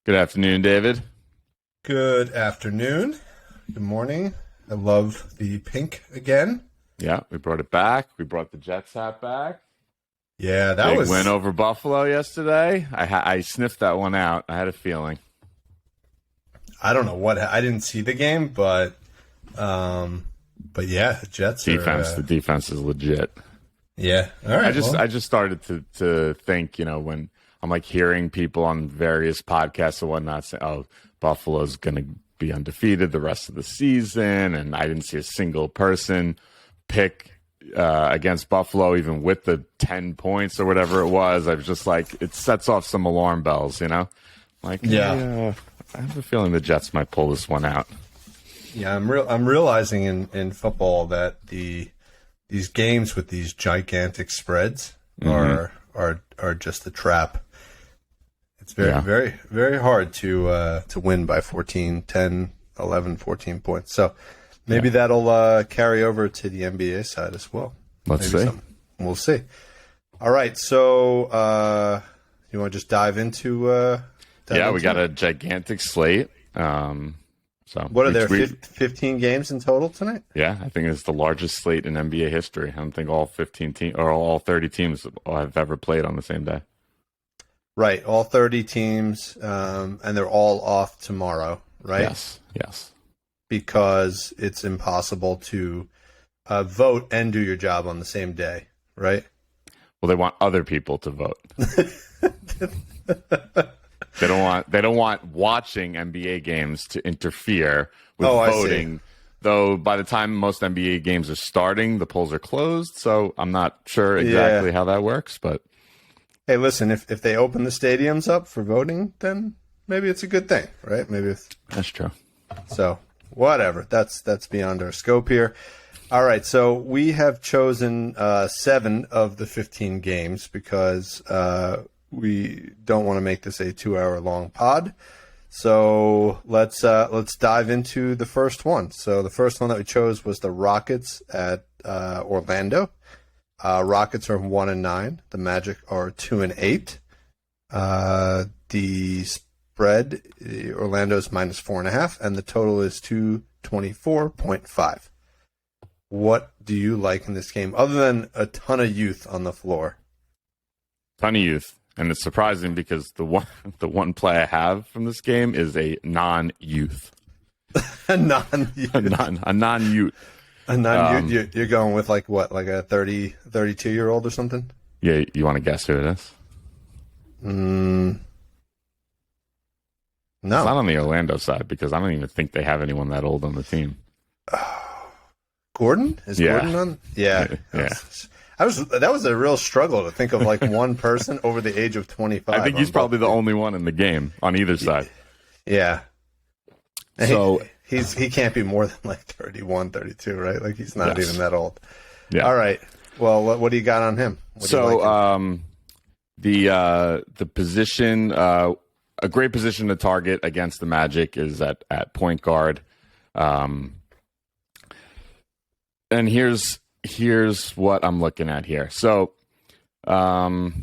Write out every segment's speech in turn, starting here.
Good afternoon, David. Good afternoon. Good morning. I love the pink again. Yeah, we brought it back. We brought the Jets hat back. Yeah, that Big was win over Buffalo yesterday. I sniffed that one out. I had a feeling. I don't know what I didn't see the game, but yeah, the Jets Defense. are The defense is legit. yeah. All right. I just started to think, when I'm like hearing people on various podcasts and whatnot say, "Oh, Buffalo's going to be undefeated the rest of the season," and I didn't see a single person pick against Buffalo, even with the 10 points or whatever it was. I was just like, it sets off some alarm bells, Like, Yeah. I have a feeling the Jets might pull this one out. Yeah, I'm realizing in football that these games with these gigantic spreads are just a trap. It's very, very hard to win by 14, 10, 11, 14 points. So maybe that'll carry over to the NBA side as well. Let's see. We'll see. All right. So you want to just dive into we got a gigantic slate. So what are there, 15 games in total tonight? Yeah, I think it's the largest slate in NBA history. I don't think all 15 teams or all 30 teams have ever played on the same day. Right, all 30 teams, and they're all off tomorrow, right? Yes. Because it's impossible to vote and do your job on the same day, right? Well, they want other people to vote. They don't want watching NBA games to interfere with voting. Though by the time most NBA games are starting, the polls are closed. So I'm not sure exactly how that works, but hey, listen, if they open the stadiums up for voting, then maybe it's a good thing, right? That's true. So whatever, that's beyond our scope here. All right, so we have chosen 7 of the 15 games because we don't want to make this a 2-hour long pod. So let's dive into the first one. So the first one that we chose was the Rockets at Orlando. Rockets are 1-9. The Magic are 2-8. The spread, Orlando's -4.5, and the total is 224.5. What do you like in this game, other than a ton of youth on the floor? Ton of youth. And it's surprising because the one play I have from this game is a non-youth. A non-youth. A non-youth. A non-youth. You're going with like what, like a 32-year-old or something? Yeah, you want to guess who it is? No. It's not on the Orlando side because I don't even think they have anyone that old on the team. Gordon? Is Gordon on? Yeah. Yeah. That was a real struggle to think of like one person over the age of 25. I think he's probably the only one in the game on either side. Yeah. And so he can't be more than like 31, 32, right? Like he's not even that old. Yeah. All right. Well, what do you got on him? The position, a great position to target against the Magic is at point guard. And here's what I'm looking at here. So, hold on,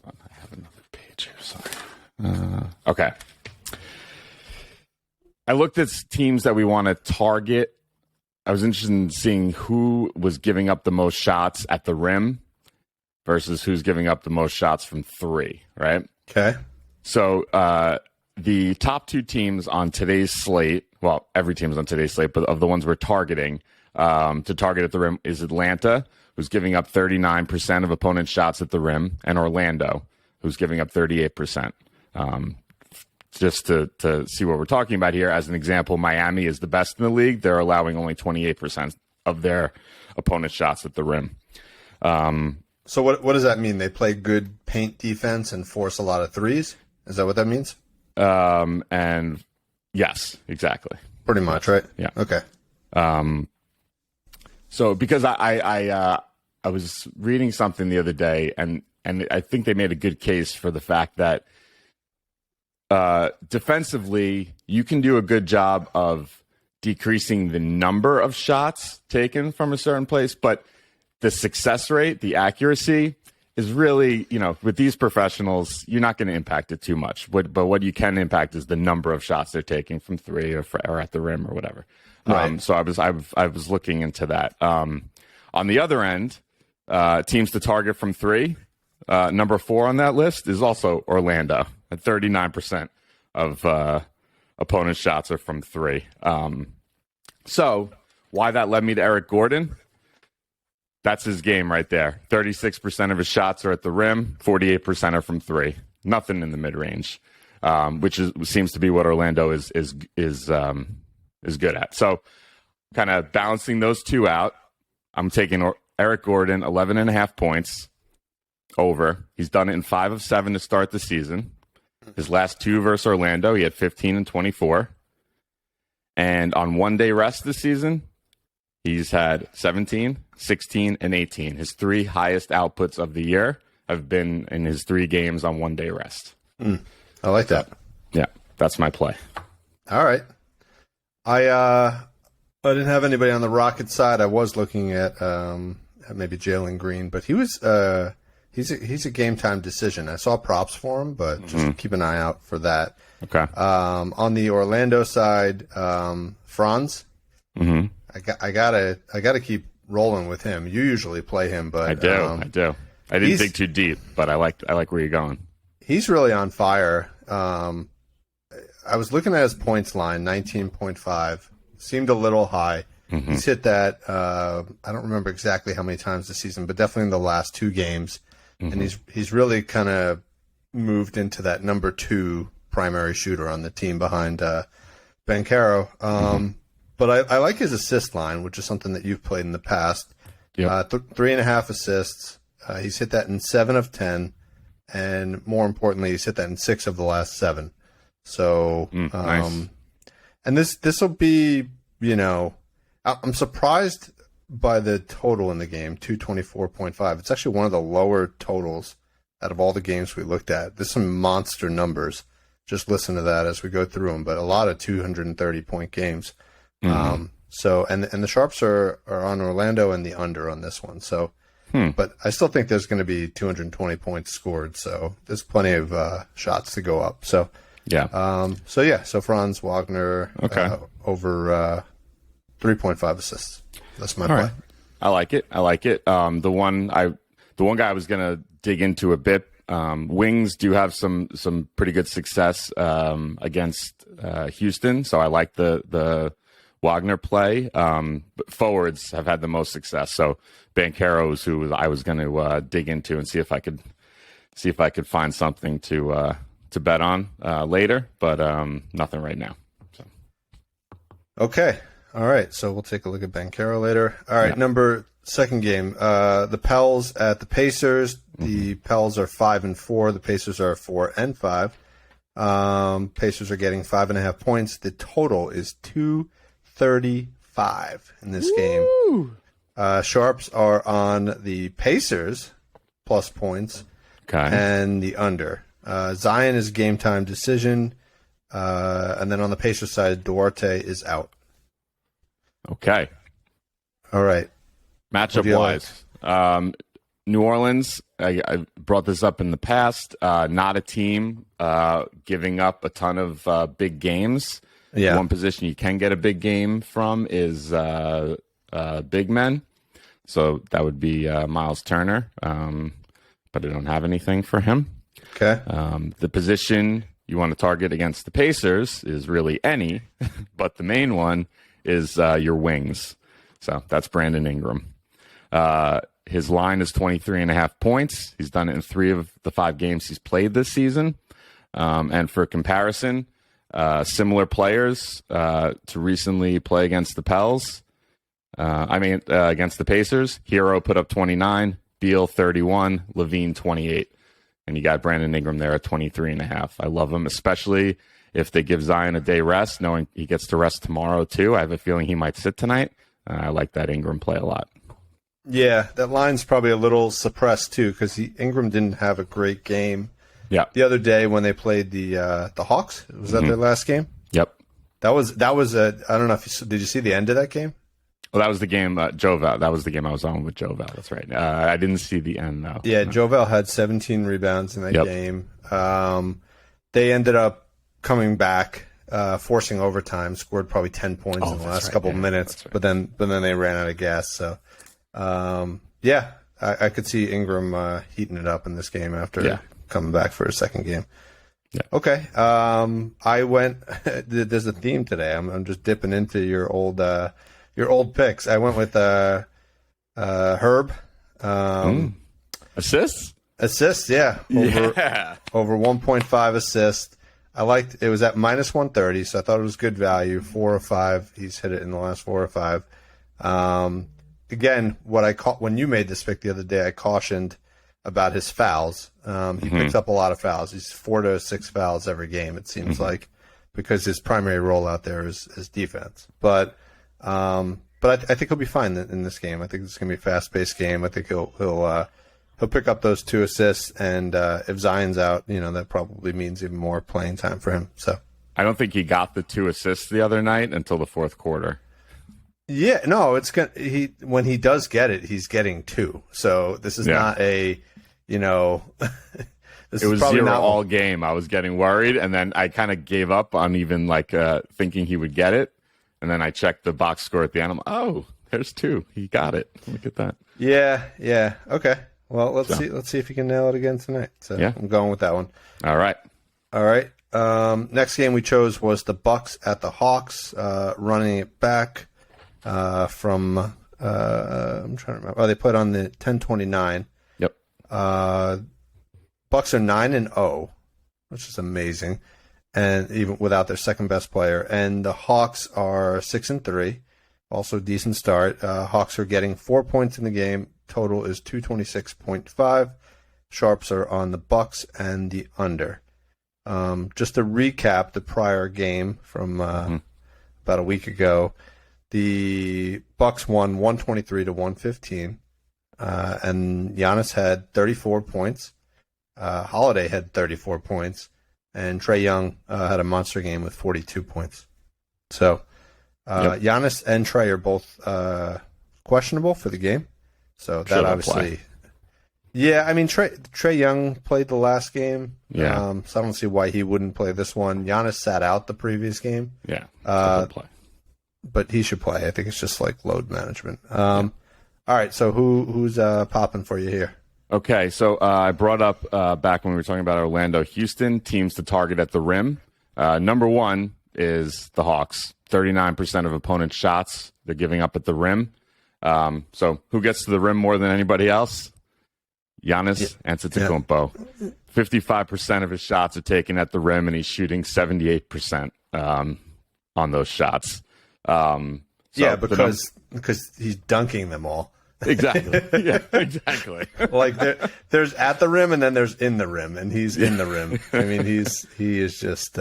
I have another page here. Sorry. Okay. I looked at teams that we want to target. I was interested in seeing who was giving up the most shots at the rim versus who's giving up the most shots from 3, right? Okay. So the top 2 teams on today's slate, well, every team's on today's slate, but of the ones we're targeting to target at the rim is Atlanta, who's giving up 39% of opponent shots at the rim, and Orlando, who's giving up 38%. Just to see what we're talking about here, as an example, Miami is the best in the league. They're allowing only 28% of their opponent shots at the rim. So what does that mean? They play good paint defense and force a lot of threes? Is that what that means? And yes, exactly. Pretty much, right? Yeah. Okay. So because I was reading something the other day, and I think they made a good case for the fact that defensively, you can do a good job of decreasing the number of shots taken from a certain place, but the success rate, the accuracy, is really, with these professionals, you're not going to impact it too much. But what you can impact is the number of shots they're taking from three or at the rim or whatever. Right. So I was looking into that. On the other end, teams to target from three. Number 4 on that list is also Orlando at 39% of opponents' shots are from three. So why that led me to Eric Gordon? That's his game right there. 36% of his shots are at the rim, 48% are from three. Nothing in the mid range, which seems to be what Orlando is good at. So, kind of balancing those two out, I'm taking Eric Gordon, 11.5 points over. He's done it in 5 of 7 to start the season. His last 2 versus Orlando, he had 15 and 24. And on one-day rest this season, he's had 17, 16, and 18. His 3 highest outputs of the year have been in his 3 games on one-day rest. I like that. Yeah, that's my play. All right. I didn't have anybody on the Rocket side. I was looking at maybe Jalen Green, but he's a game time decision. I saw props for him, but just keep an eye out for that. Okay. On the Orlando side, Franz. Mm-hmm. I gotta keep rolling with him. You usually play him, but I do. I didn't dig too deep, but I like where you're going. He's really on fire. I was looking at his points line, 19.5. Seemed a little high. Mm-hmm. He's hit that. I don't remember exactly how many times this season, but definitely in the last 2 games. Mm-hmm. And he's really kind of moved into that number 2 primary shooter on the team behind Banchero. But I like his assist line, which is something that you've played in the past. Yep. 3.5 assists. He's hit that in 7 of 10. And more importantly, he's hit that in 6 of the last 7. So, nice. And this will be, I'm surprised by the total in the game, 224.5. It's actually one of the lower totals out of all the games we looked at. There's some monster numbers. Just listen to that as we go through them, but a lot of 230-point games. So, and the sharps are on Orlando and the under on this one. So, but I still think there's going to be 220 points scored. So there's plenty of shots to go up. So, yeah. So Franz Wagner over 3.5 assists. That's my play. Right. I like it. The one guy I was gonna dig into a bit. Wings do have some pretty good success against Houston, so I like the Wagner play. But forwards have had the most success. So Banchero's who I was going to dig into and see if I could find something to bet on later, but nothing right now. So. Okay. All right. So we'll take a look at Banchero later. All right. Yeah. Second game. The Pels at the Pacers. The Pels are 5-4. The Pacers are 4-5. Pacers are getting 5.5 points. The total is 235 in this game. Sharps are on the Pacers plus points and the under. Zion is game time decision. And then on the Pacers side, Duarte is out. Okay. All right. Matchup wise, New Orleans, I brought this up in the past, not a team giving up a ton of big games. Yeah. One position you can get a big game from is big men. So that would be Miles Turner, but I don't have anything for him. Okay. The position you want to target against the Pacers is really any, but the main one is your wings. So that's Brandon Ingram. His line is 23.5 points. He's done it in 3 of the 5 games he's played this season. And for comparison, similar players to recently play against the Pels. Against the Pacers. Hero put up 29, Beal 31, Levine 28. And you got Brandon Ingram there at 23.5. I love him, especially if they give Zion a day rest, knowing he gets to rest tomorrow too. I have a feeling he might sit tonight. I like that Ingram play a lot. Yeah, that line's probably a little suppressed too because Ingram didn't have a great game. Yeah, the other day when they played the Hawks, was that their last game? Yep. That was a. I don't know if did you see the end of that game? Well, that was the game, Jovel. That was the game I was on with Jovel. That's right. I didn't see the end, though. Yeah, no. Jovel had 17 rebounds in that game. They ended up coming back, forcing overtime, scored probably 10 points in the last couple minutes, but then they ran out of gas. So, I could see Ingram heating it up in this game after coming back for a second game. Yeah. Okay. I went. There's a theme today. I'm just dipping into your old picks. I went with Herb. Assists? Assists, yeah. Over 1.5 assists. I liked it. Was at minus 130, so I thought it was good value. 4 or 5. He's hit it in the last 4 or 5. Again, when you made this pick the other day, I cautioned about his fouls. He picks up a lot of fouls. He's 4 to 6 fouls every game, it seems like, because his primary role out there is defense. But I think he'll be fine in this game. I think it's going to be a fast-paced game. I think he'll pick up those 2 assists, and if Zion's out, that probably means even more playing time for him. So I don't think he got the 2 assists the other night until the fourth quarter. Yeah, no, it's good. When he does get it, he's getting 2. So this is not a, this it was is probably 0 not all game. I was getting worried, and then I kind of gave up on even thinking he would get it. And then I checked the box score at the end. I'm there's 2. He got it. Look at that. Yeah. Okay. Well, let's see if he can nail it again tonight. So I'm going with that one. All right. Next game we chose was the Bucks at the Hawks, running it back from I'm trying to remember. Oh, they played on the 1029. Yep. Bucks are 9-0, which is amazing, and even without their second best player. And the Hawks are 6-3, also a decent start. Hawks are getting 4 points in the game. Total is 226.5. Sharps are on the Bucks and the under. Just to recap the prior game from about a week ago, the Bucks won 123 to 115, and Giannis had 34 points. Holiday had 34 points, and Trae Young had a monster game with 42 points. So Giannis and Trae are both questionable for the game. So that obviously, I mean Trae Young played the last game. So I don't see why he wouldn't play this one. Giannis sat out the previous game. Play. But he should play. I think it's just like load management. All right, so who's popping for you here? Okay, so I brought up back when we were talking about Orlando, Houston, teams to target at the rim. Number 1 is the Hawks. 39% of opponents' shots they're giving up at the rim. So who gets to the rim more than anybody else? Giannis Antetokounmpo. 55% of his shots are taken at the rim, and he's shooting 78% on those shots. Because he's dunking them all. Exactly. Yeah, exactly. Like there's at the rim and then there's in the rim, and he's in the rim. I mean, he is just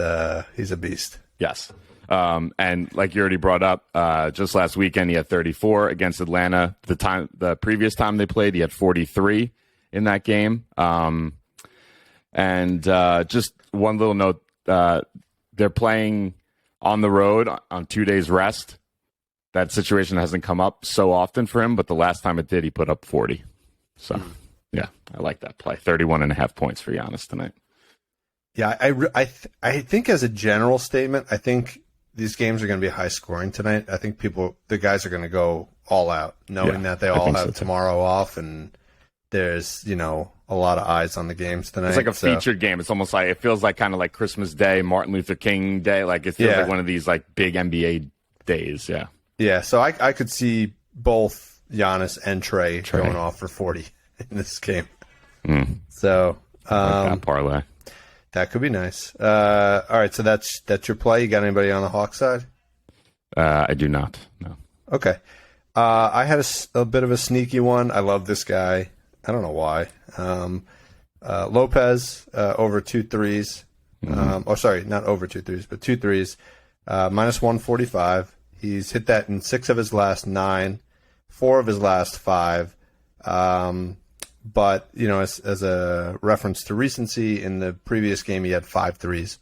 he's a beast. Yes. And like you already brought up, just last weekend he had 34 against Atlanta. The previous time they played, he had 43 in that game. And just one little note, they're playing on the road on 2 days rest. That situation hasn't come up so often for him, but the last time it did, he put up 40. So, I like that play. 31.5 points for Giannis tonight. Yeah, I think as a general statement, I think these games are going to be high scoring tonight. I think the guys are going to go all out, knowing that they all have tomorrow off, and there's, a lot of eyes on the games tonight. It's like a featured game. It's almost like, it feels like kind of like Christmas Day, Martin Luther King Day. Like it feels like one of these like big NBA days. Yeah. Yeah, so I could see both Giannis and Trae going off for 40 in this game. So like that parlay. That could be nice. All right, so that's your play. You got anybody on the Hawks side? I do not. No. Okay. I had a bit of a sneaky one. I love this guy. I don't know why. Lopez over 2 threes. Sorry, not over 2 threes, but 2 threes. Minus 145. He's hit that in 6 of his last 9, 4 of his last 5. But, as a reference to recency, in the previous game he had 5 threes.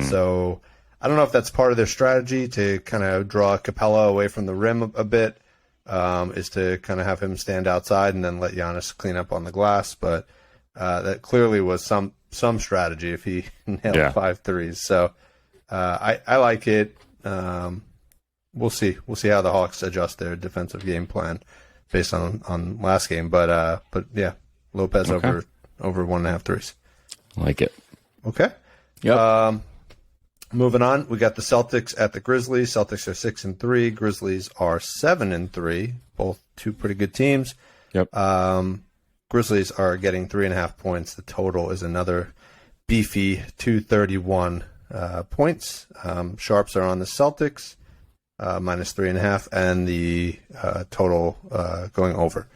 So I don't know if that's part of their strategy to kind of draw Capella away from the rim a bit, is to kind of have him stand outside and then let Giannis clean up on the glass. But that clearly was some strategy if he nailed 5 threes. So I like it. We'll see. We'll see how the Hawks adjust their defensive game plan based on last game. But yeah, Lopez over 1.5 threes. I like it. Okay. Yep. Moving on, we got the Celtics at the Grizzlies. Celtics are 6-3. Grizzlies are 7-3. Both two pretty good teams. Yep. Grizzlies are getting 3.5 points. The total is another beefy 231 points. Sharps are on the Celtics, minus 3.5, and the total going over.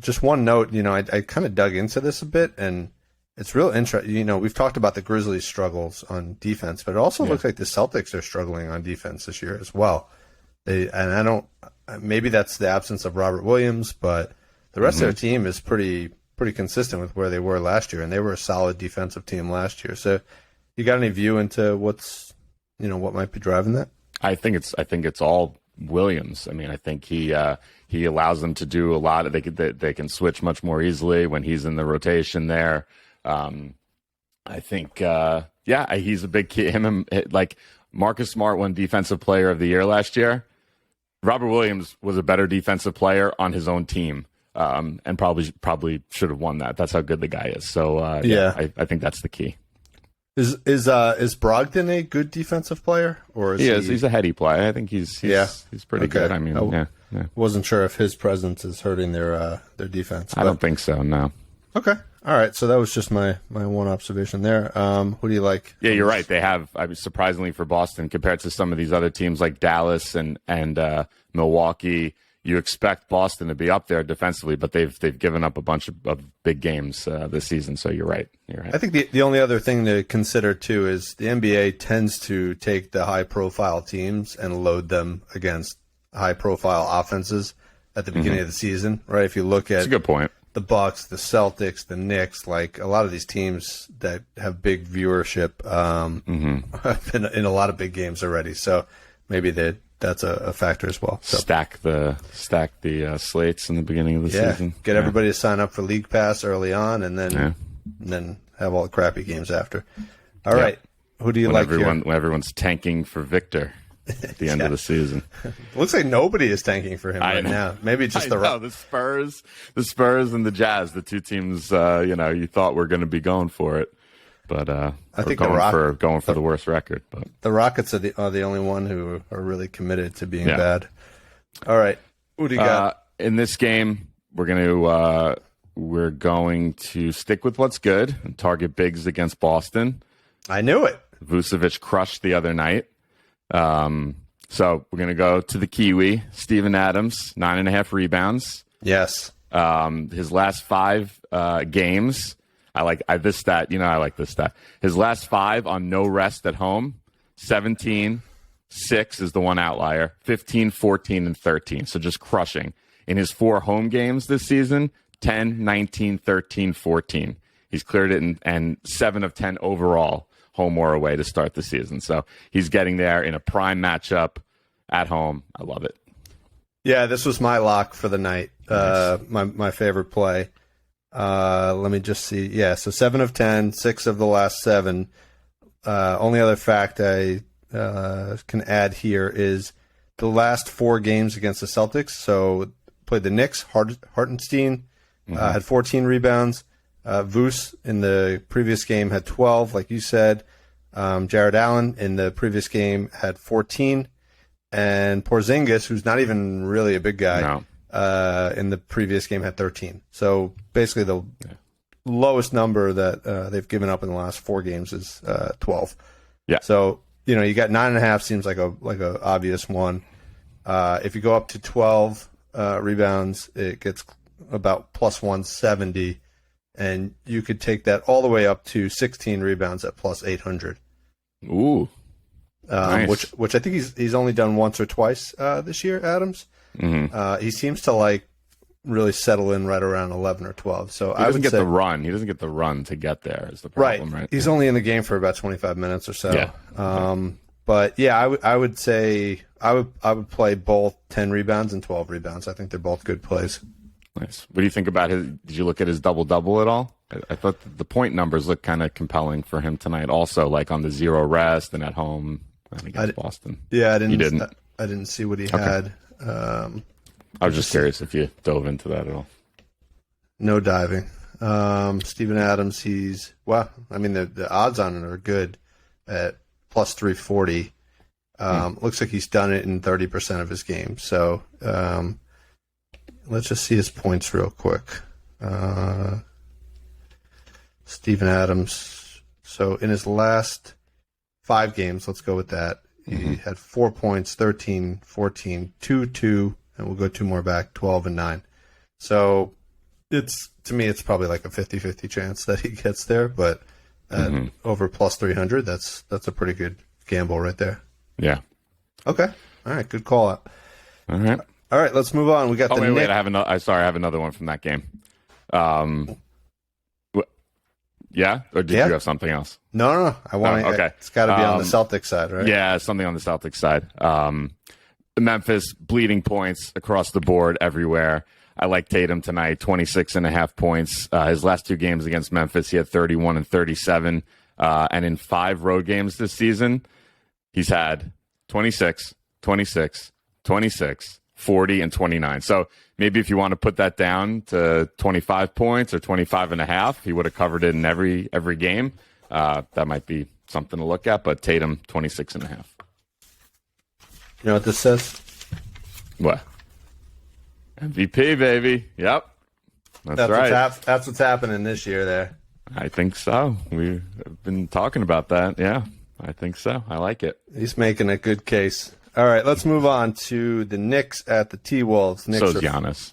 Just one note, I kind of dug into this a bit, and it's real interesting. We've talked about the Grizzlies' struggles on defense, but it also looks like the Celtics are struggling on defense this year as well. Maybe that's the absence of Robert Williams, but the rest of their team is pretty consistent with where they were last year, and they were a solid defensive team last year. So, you got any view into what might be driving that? I think it's all Williams. I mean, I think he allows them to do a lot. They can switch much more easily when he's in the rotation there. I think, he's a big key. Like Marcus Smart won Defensive Player of the Year last year. Robert Williams was a better defensive player on his own team, and probably should have won that. That's how good the guy is. So I think that's the key. Is Brogdon a good defensive player, or is he's a heady player. I think he's pretty good. I mean, wasn't sure if his presence is hurting their defense. I don't think so. No. Okay. All right. So that was just my one observation there. Who do you like? Yeah, you're right. They have, surprisingly for Boston, compared to some of these other teams like Dallas and Milwaukee, you expect Boston to be up there defensively, but they've given up a bunch of big games this season. So you're right. I think the only other thing to consider too is the NBA tends to take the high profile teams and load them against high profile offenses at the beginning of the season. Right? If you look at that's a good point. The Bucks, the Celtics, the Knicks, like a lot of these teams that have big viewership have been in a lot of big games already. So maybe that's a factor as well. So, stack the slates in the beginning of the season. Get everybody to sign up for League Pass early on, and then have all the crappy games after. All right, who do you like here? When everyone's tanking for Victor at the end of the season. Looks like nobody is tanking for him now. Maybe just the Spurs and the Jazz, the two teams you thought were going to be going for it, but I think going for the worst record. But the Rockets are the only one who are really committed to being bad. All right, who do you got in this game? We're going to stick with what's good and target bigs against Boston. I knew it. Vucevic crushed the other night. So we're going to go to the Kiwi, Steven Adams, 9.5 rebounds. Yes. His last 5 games, I like this stat. I like this stat. His last 5 on no rest at home, 17, 6 is the one outlier, 15, 14, and 13. So just crushing. In his 4 home games this season, 10, 19, 13, 14. He's cleared it and 7 of 10 overall, home or away, to start the season. So he's getting there in a prime matchup at home. I love it. Yeah, this was my lock for the night. Nice. My favorite play. Let me just see. Yeah, so 7 of 10, 6 of the last 7. Only other fact I can add here is the last 4 games against the Celtics. So played the Knicks. Hartenstein had 14 rebounds. Vuce in the previous game had 12, like you said. Jared Allen in the previous game had 14. And Porzingis, who's not even really a big guy, in the previous game had 13. So basically the lowest number that they've given up in the last 4 games is 12. Yeah. So, you got 9.5 seems like a obvious one. If you go up to 12 rebounds, it gets about plus 170. And you could take that all the way up to 16 rebounds at plus 800. Ooh, nice. Which I think he's only done once or twice this year, Adams. He seems to really settle in right around 11 or 12. So he doesn't get the run. He doesn't get the run to get there. Is the problem, right? He's only in the game for about 25 minutes or so. Yeah. But yeah, I would say I would play both 10 rebounds and 12 rebounds. I think they're both good plays. Nice. What do you think about his? Did you look at his double at all? I thought the point numbers looked kind of compelling for him tonight. Also, like on the zero rest and at home against Boston. Yeah, I didn't. You didn't. I didn't see what he had. I was just curious if you dove into that at all. No diving. Steven Adams, the odds on it are good at plus 340. Looks like he's done it in 30% of his games. So let's just see his points real quick. Steven Adams. So in his last 5 games, let's go with that. He had 4 points, 13, 14, 2, 2, and we'll go 2 more back, 12 and 9. So to me, it's probably like a 50-50 chance that he gets there, but over plus 300, that's a pretty good gamble right there. Yeah. Okay. All right. Good call out. All right. Let's move on. We got wait. I have another one from that game. Yeah, or did you have something else? No. I want. Okay. It's got to be on the Celtics side, right? Yeah, something on the Celtics side. Memphis bleeding points across the board everywhere. I like Tatum tonight, 26.5 points. His last 2 games against Memphis, he had 31 and 37. And in 5 road games this season, he's had 26, 26, 26, 40, and 29. So maybe if you want to put that down to 25 points or 25.5, he would have covered it in every game. That might be something to look at. But Tatum, 26.5. You know what this says? What? MVP, baby. Yep. That's right. That's what's happening this year there. I think so. We've been talking about that. Yeah, I think so. I like it. He's making a good case. All right, let's move on to the Knicks at the T-Wolves. So's Giannis.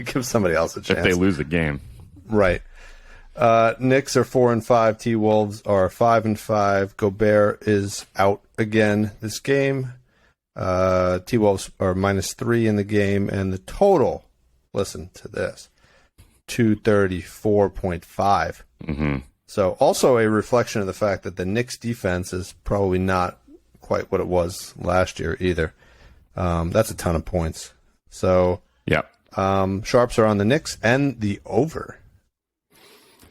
Give somebody else a chance. If they lose a game. Right. Knicks are 4-5. T-Wolves are 5-5. Gobert is out again this game. T-Wolves are -3 in the game, and the total, listen to this, 234.5. So also a reflection of the fact that the Knicks defense is probably not quite what it was last year either. That's a ton of points. So yeah, sharps are on the Knicks and the over.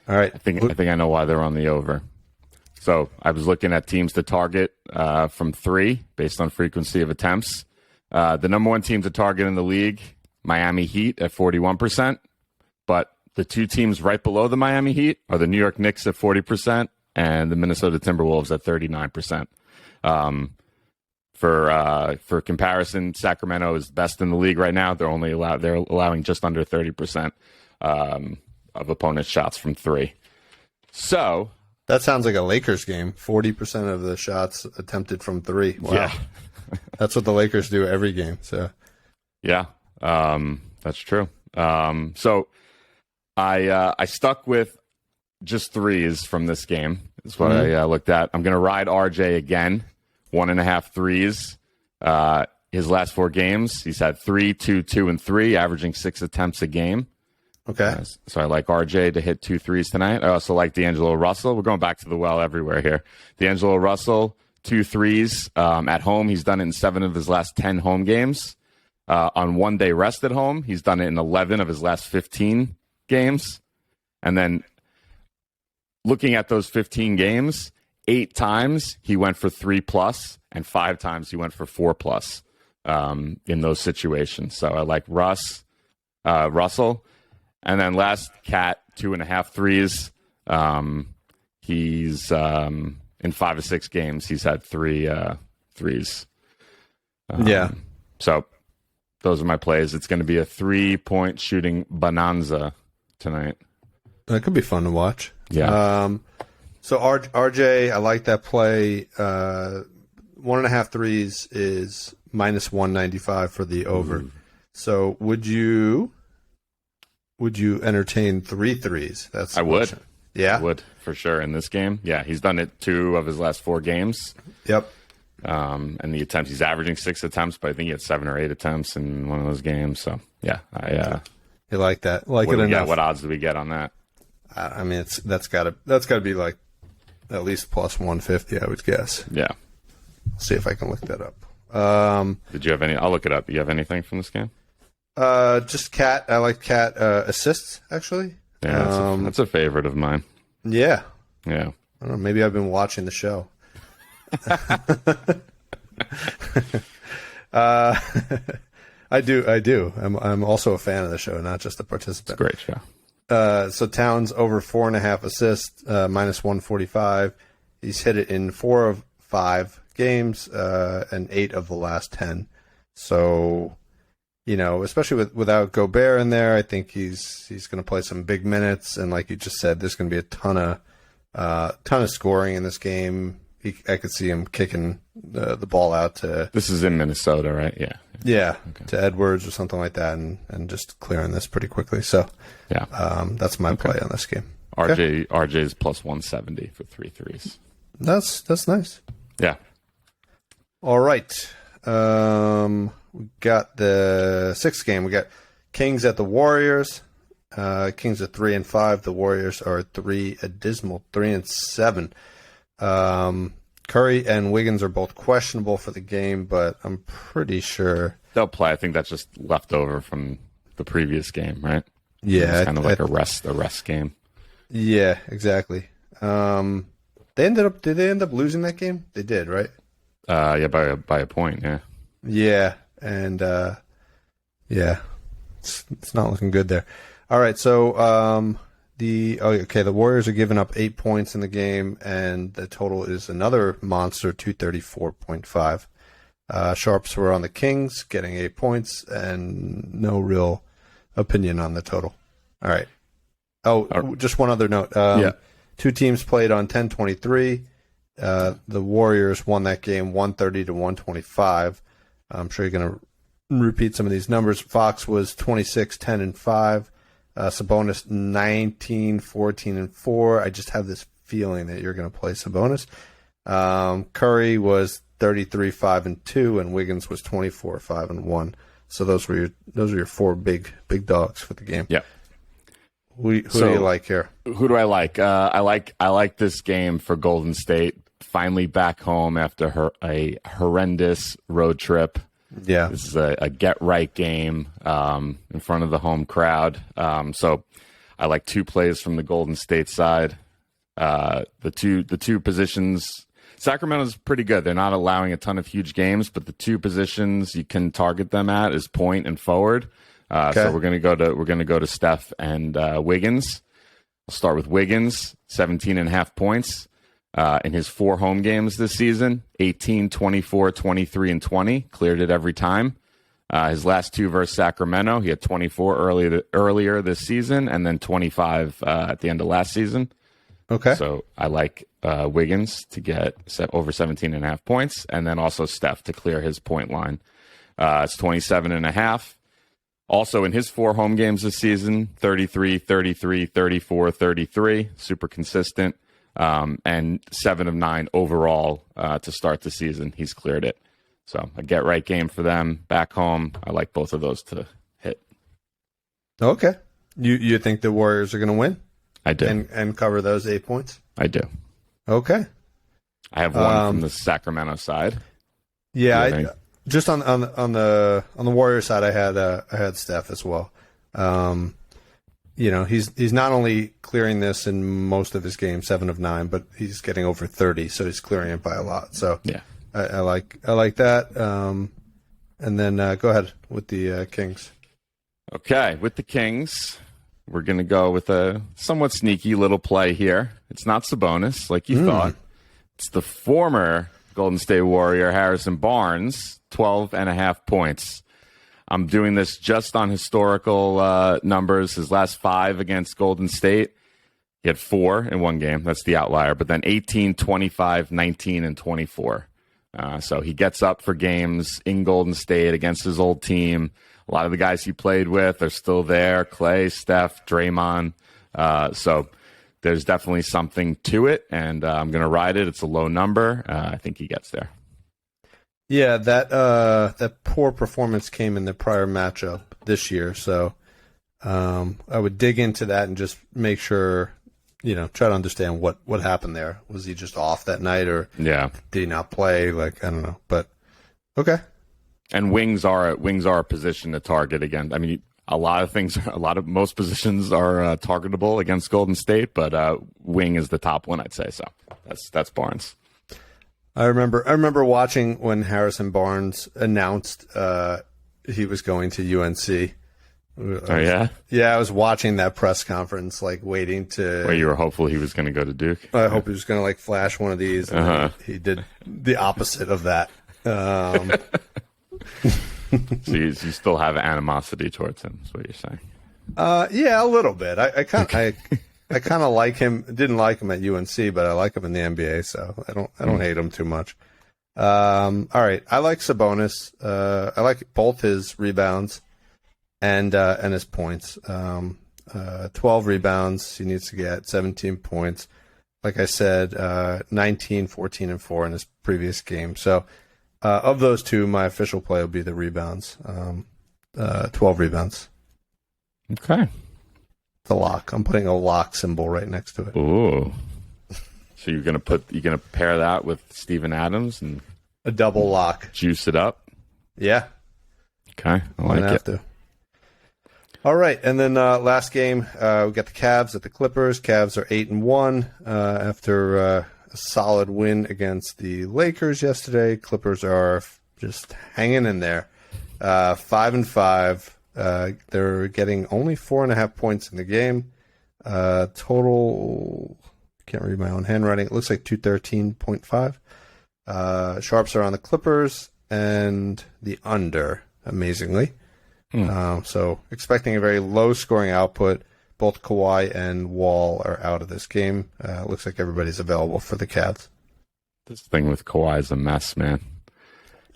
All right. I think I know why they're on the over. So I was looking at teams to target from 3 based on frequency of attempts. The number 1 team to target in the league, Miami Heat at 41%. But the 2 teams right below the Miami Heat are the New York Knicks at 40% and the Minnesota Timberwolves at 39%. For comparison, Sacramento is best in the league right now. They're allowing just under 30% of opponents' shots from 3. So that sounds like a Lakers game. 40% of the shots attempted from 3. Wow. Yeah. That's what the Lakers do every game. So yeah, that's true. So I stuck with just 3s from this game. That's what I looked at. I'm going to ride RJ again. 1.5 threes. His last 4 games, he's had 3, 2, 2, and 3, averaging 6 attempts a game. Okay. So I like RJ to hit 2 threes tonight. I also like D'Angelo Russell. We're going back to the well everywhere here. D'Angelo Russell, 2 threes at home. He's done it in 7 of his last 10 home games. On 1 day rest at home, he's done it in 11 of his last 15 games. And then looking at those 15 games, 8 times he went for 3+ and 5 times he went for 4+ in those situations. So I like Russell. And then last Cat, 2.5 threes. He's in 5 of 6 games, he's had 3 threes. Yeah. So those are my plays. It's going to be a 3-point shooting bonanza tonight. That could be fun to watch. Yeah. So RJ, I like that play. 1.5 threes is -195 for the over. So would you entertain 3 threes? I would. Yeah, I would for sure in this game. Yeah, he's done it 2 of his last 4 games. Yep. And the attempts, he's averaging 6 attempts, but I think he had 7 or 8 attempts in one of those games. So yeah, you like that? Like it enough? What odds do we get on that? I mean, that's got to be like at least plus 150, I would guess. Yeah. See if I can look that up. Did you have any? I'll look it up. Do you have anything from this game? Just Cat. I like Cat assists, actually. Yeah, that's a favorite of mine. Yeah. Yeah. I don't know. Maybe I've been watching the show. I do. I'm also a fan of the show, not just a participant. It's a great show. So Towns over 4.5 assists, minus 145. He's hit it in 4 of 5 games, and 8 of the last 10. So, especially without Gobert in there, I think he's going to play some big minutes. And like you just said, there's going to be a ton of scoring in this game. I could see him kicking the ball out to. This is in Minnesota, right? Yeah. Yeah, okay. To Edwards or something like that, and just clearing this pretty quickly. So, yeah, that's my play on this game. RJ's plus 170 for 3 threes. That's nice. Yeah. All right. We got the 6th game. We got Kings at the Warriors. Kings are 3-5. The Warriors are a dismal 3-7. Curry and Wiggins are both questionable for the game, but I'm pretty sure they'll play. I think that's just left over from the previous game, right? Yeah, it's kind of like a rest game. Yeah, exactly. Did they end up losing that game? They did, right? Yeah, by a point. Yeah. Yeah, and it's not looking good there. All right, so the Warriors are giving up 8 points in the game, and the total is another monster, 234.5. Sharps were on the Kings, getting 8 points, and no real opinion on the total. All right. Just one other note. Yeah. 2 teams played on 10-23. The Warriors won that game 130-125. I'm sure you're going to repeat some of these numbers. Fox was 26-10-5. Sabonis 19-14-4. I just have this feeling that you're going to play Sabonis. Curry was 33-5-2, and Wiggins was 24-5-1. So those are your 4 big dogs for the game. Yeah. Who do you like here? Who do I like? I like this game for Golden State. Finally back home after a horrendous road trip. Yeah, this is a get right game in front of the home crowd. So I like 2 plays from the Golden State side. The two positions. Sacramento's pretty good. They're not allowing a ton of huge games, but the 2 positions you can target them at is point and forward. So we're gonna go to Steph and Wiggins. I'll start with Wiggins, 17.5 points. In his 4 home games this season, 18, 24, 23, and 20. Cleared it every time. His last 2 versus Sacramento, he had 24 earlier this season, and then 25 at the end of last season. Okay. So I like Wiggins to get over 17.5 points, and then also Steph to clear his point line. It's 27.5. Also, in his 4 home games this season, 33, 33, 34, 33. Super consistent. And 7 of 9 overall to start the season. He's cleared it. So a get-right game for them. Back home, I like both of those to hit. Okay. You think the Warriors are going to win? I do. And cover those 8 points? I do. Okay. I have one from the Sacramento side. Yeah, just on the Warriors side, I had Steph as well. He's not only clearing this in most of his games, 7 of 9, but he's getting over 30, so he's clearing it by a lot. So yeah, I like that. And then go ahead with the Kings. Okay, with the Kings, we're going to go with a somewhat sneaky little play here. It's not Sabonis, like you thought. It's the former Golden State Warrior, Harrison Barnes, 12.5 points. I'm doing this just on historical numbers. His last 5 against Golden State, he had 4 in one game. That's the outlier. But then 18, 25, 19, and 24. So he gets up for games in Golden State against his old team. A lot of the guys he played with are still there. Clay, Steph, Draymond. So there's definitely something to it, and I'm going to ride it. It's a low number. I think he gets there. Yeah, that poor performance came in the prior matchup this year, so I would dig into that and just make sure try to understand what happened there. Was he just off that night, or Yeah. did he not play? Like, I don't know, but okay. And wings are a position to target again. I mean, most positions are targetable against Golden State, but wing is the top one, I'd say. So that's Barnes. I remember watching when Harrison Barnes announced he was going to UNC. Oh yeah, yeah. I was watching that press conference, like waiting to. Where you were hopeful he was going to go to Duke. I hope he was going to like flash one of these, and then he did the opposite of that. So you still have animosity towards him, is what you're saying? Yeah, a little bit. I kind of like him. Didn't like him at UNC, but I like him in the NBA, so I don't hate him too much. All right, I like Sabonis. I like both his rebounds and his points. 12 rebounds he needs to get, 17 points. Like I said, 19, 14, and 4 in his previous game. So of those two, my official play will be the rebounds. 12 rebounds. Okay. The lock. I'm putting a lock symbol right next to it. Ooh. So you're gonna pair that with Steven Adams and a double lock. Juice it up. Yeah. Okay. I like it. Have to. All right, and then last game, we got the Cavs at the Clippers. Cavs are 8-1 after a solid win against the Lakers yesterday. Clippers are just hanging in there, 5-5. They're getting only 4.5 points in the game. Total, can't read my own handwriting. It looks like 213.5. Sharps are on the Clippers and the under, amazingly. So expecting a very low scoring output. Both Kawhi and Wall are out of this game. Looks like everybody's available for the Cavs. This thing with Kawhi is a mess, man.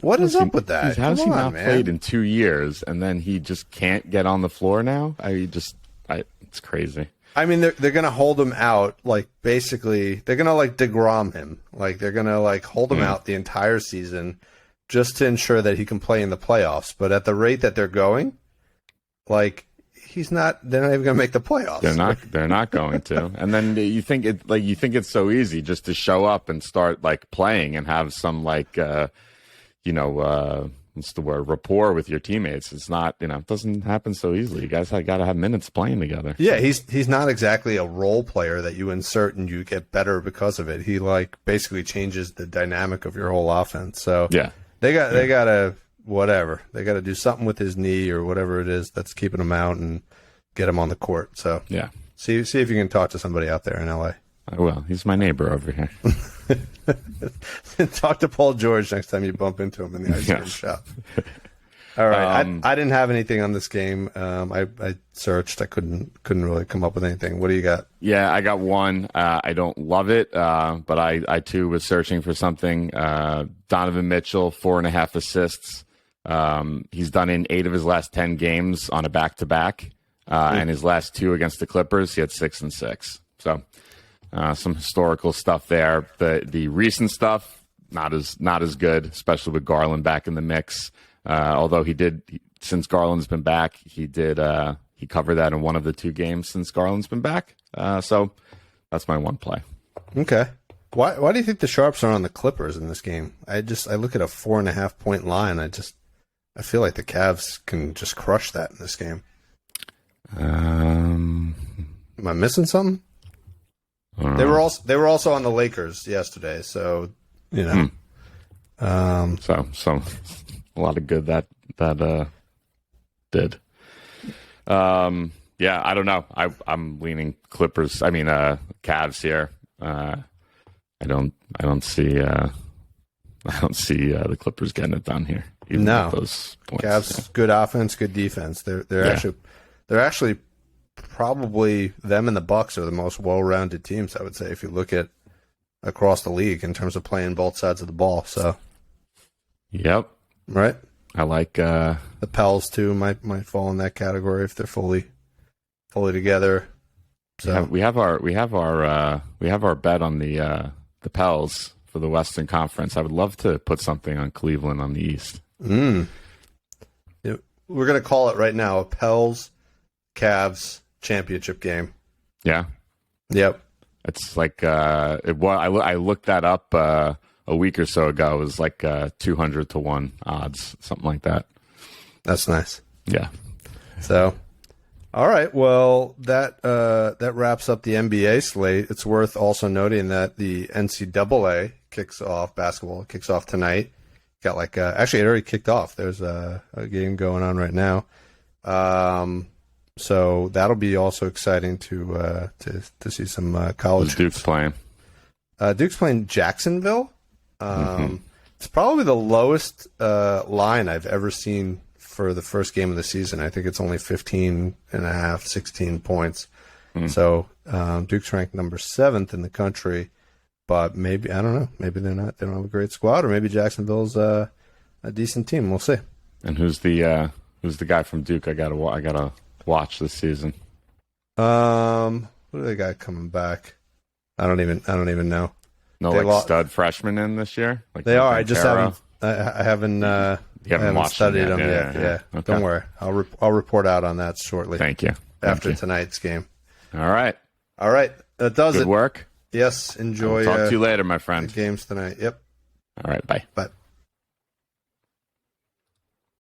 What is up with that? How has he not played in 2 years, and then he just can't get on the floor now? It's crazy. I mean, they're going to hold him out, like, basically, they're going to, like, DeGrom him. Like, they're going to, like, hold him out the entire season just to ensure that he can play in the playoffs. But at the rate that they're going, like, they're not even going to make the playoffs. They're not going to. And then you think it's so easy just to show up and start, like, playing and have some, like, what's the word, rapport with your teammates. It's not, it doesn't happen so easily. You guys got to have minutes playing together. Yeah, he's not exactly a role player that you insert and you get better because of it. He, like, basically changes the dynamic of your whole offense. So yeah, they got to whatever. They got to do something with his knee or whatever it is that's keeping him out and get him on the court. So yeah, see if you can talk to somebody out there in LA. I will. He's my neighbor over here. Talk to Paul George next time you bump into him in the ice cream shop. All right, I didn't have anything on this game. I searched. I couldn't really come up with anything. What do you got? Yeah, I got one. I don't love it, but I too was searching for something. Donovan Mitchell, 4.5 assists. He's done in 8 of his last 10 games on a back-to-back, and his last 2 against the Clippers, he had 6 and 6. So some historical stuff there. The recent stuff not as good, especially with Garland back in the mix. Although since Garland's been back, he covered that in one of the 2 games since Garland's been back. So that's my one play. Okay. Why do you think the Sharps are on the Clippers in this game? I look at a 4.5 point line. I feel like the Cavs can just crush that in this game. Am I missing something? They were also on the Lakers yesterday, so so a lot of good that did. Yeah, I don't know. I'm leaning Clippers. I mean, Cavs here. I don't see the Clippers getting it done here. Even with those points. Cavs, good offense, good defense. They're actually probably them and the Bucks are the most well-rounded teams, I would say, if you look at across the league in terms of playing both sides of the ball. So, yep, right. I like the Pels too. Might fall in that category if they're fully together. So we have our bet on the Pels for the Western Conference. I would love to put something on Cleveland on the East. Yeah, we're gonna call it right now a Pels Cavs championship game. Yeah. Yep. It's like I looked that up a week or so ago. It was like 200-1 odds, something like that. That's nice. Yeah. So, all right. Well, that wraps up the NBA slate. It's worth also noting that the NCAA basketball kicks off tonight. Got actually it already kicked off. There's a game going on right now. So that'll be also exciting to see some college. Who's Duke's playing? Duke's playing Jacksonville. It's probably the lowest line I've ever seen for the first game of the season. I think it's only 15.5, 16 points. So Duke's ranked number 7th in the country, but maybe, I don't know, maybe they don't have a great squad, or maybe Jacksonville's a decent team. We'll see. And who's the guy from Duke I gotta watch this season? Who do they got coming back? I don't even know. No, stud freshmen in this year. Like they are. I just haven't. I haven't. You haven't studied them yet. Yeah. Okay. Don't worry. I'll report out on that shortly. Thank you. After tonight's game. All right. That does it. Good work. Yes. Enjoy. I'll talk to you later, my friend. The games tonight. Yep. All right. Bye. Bye.